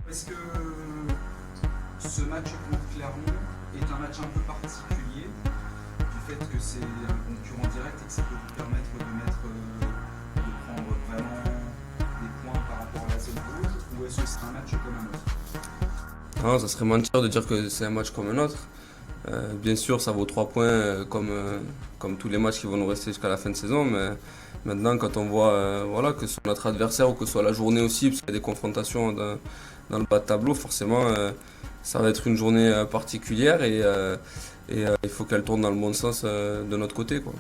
Est-ce que ce match contre Clermont est un match un peu particulier du fait que c'est un concurrent direct et que ça peut vous permettre de prendre vraiment des points par rapport à la zone rouge, ou est-ce que c'est un match comme un autre? Non, ça serait mentir de dire que c'est un match comme un autre. Bien sûr, ça vaut 3 points comme tous les matchs qui vont nous rester jusqu'à la fin de saison. Mais maintenant, quand on voit voilà, que ce soit notre adversaire ou que ce soit la journée aussi, parce qu'il y a des confrontations dans le bas de tableau, forcément, ça va être une journée particulière et il faut qu'elle tourne dans le bon sens de notre côté, quoi.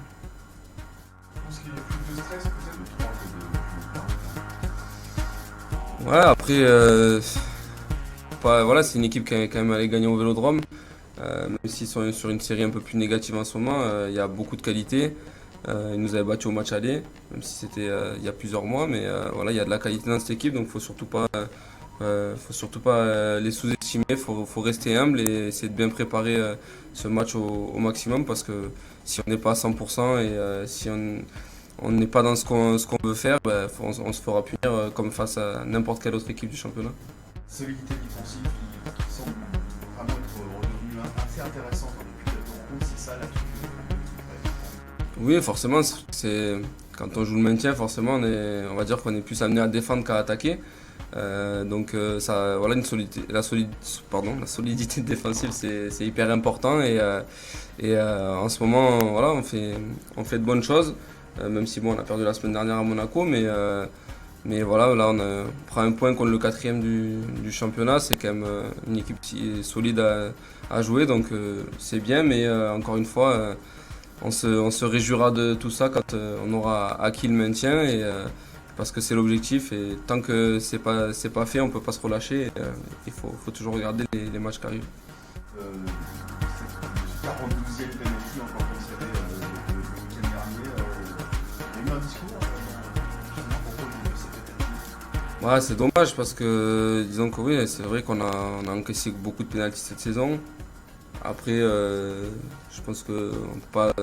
Je pense qu'il y a plus de stress peut-être de trop un peu de. Ouais, après, voilà, c'est une équipe qui est quand même allée gagner au Vélodrome. Même s'ils sont sur une série un peu plus négative en ce moment, il y a beaucoup de qualité. Ils nous avaient battu au match aller, même si c'était il y a plusieurs mois, mais voilà, il y a de la qualité dans cette équipe, donc faut surtout pas les sous-estimer. Faut rester humble et essayer de bien préparer ce match au maximum, parce que si on n'est pas à 100% et si on n'est pas dans ce qu'on veut faire, ben, on se fera punir comme face à n'importe quelle autre équipe du championnat. Solidité défensive qui semble vraiment être redevenue assez intéressante depuis quelques rencontres, c'est ça là-dessus. Oui, forcément, quand on joue le maintien, forcément, on va dire qu'on est plus amené à défendre qu'à attaquer. Ça, voilà, la solidité défensive, c'est hyper important en ce moment, voilà, on fait de bonnes choses. Même si bon, on a perdu la semaine dernière à Monaco, mais voilà, là on prend un point contre le quatrième du championnat. C'est quand même une équipe solide à jouer, donc c'est bien, mais encore une fois. On se réjouira de tout ça quand on aura acquis le maintien, parce que c'est l'objectif, et tant que c'est pas fait, on peut pas se relâcher. Il faut toujours regarder les matchs qui arrivent. Cette 42e penalty encore conservée le week-end dernier, il y a eu un discours justement pour relever cette penalty. Ouais, c'est dommage parce que disons que oui, c'est vrai on a encaissé beaucoup de pénaltys cette saison. Après, je pense qu'on ne peut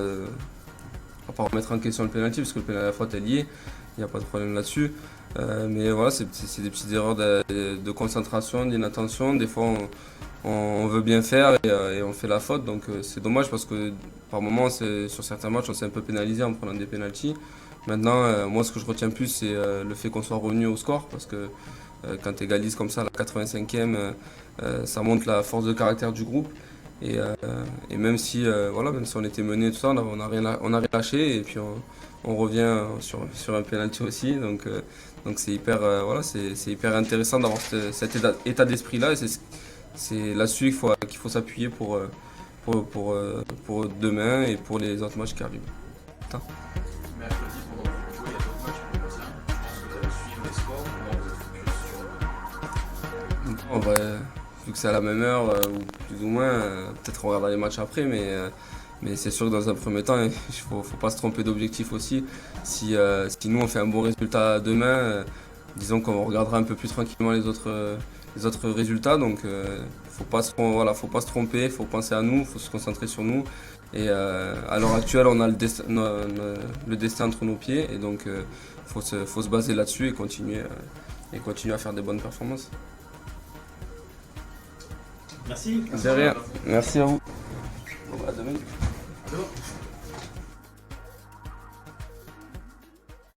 pas remettre en question le penalty, parce que la faute est liée, il n'y a pas de problème là-dessus. Mais voilà, c'est des petites erreurs de concentration, d'inattention. Des fois, on veut bien faire et on fait la faute, donc c'est dommage parce que par moments, sur certains matchs, on s'est un peu pénalisé en prenant des pénaltys. Maintenant, moi, ce que je retiens plus, c'est le fait qu'on soit revenu au score, parce que quand tu égalises comme ça à la 85e, ça montre la force de caractère du groupe. Et même si, voilà, même si on était mené, tout ça, on a rien lâché, et puis on revient sur un penalty aussi. Donc c'est hyper, voilà, c'est hyper intéressant d'avoir cet état d'esprit-là. Et c'est là-dessus qu'il faut s'appuyer pour demain et pour les autres matchs qui arrivent. Putain. Mercredi, pendant que vous jouez, il y a d'autres matchs pour le tien. Je pense que vous allez suivre les scores, ou alors vous êtes focus sur. En vrai, vu que c'est à la même heure, ou plus ou moins, peut-être on regardera les matchs après, mais c'est sûr que dans un premier temps, il faut pas se tromper d'objectif aussi. Si nous on fait un bon résultat demain, disons qu'on regardera un peu plus tranquillement les autres résultats. Donc voilà, faut pas se tromper, faut penser à nous, faut se concentrer sur nous. Et à l'heure actuelle, on a le destin entre nos pieds, et donc faut se baser là-dessus et continuer à faire des bonnes performances. Merci. De rien. Merci à vous. Bon, à demain.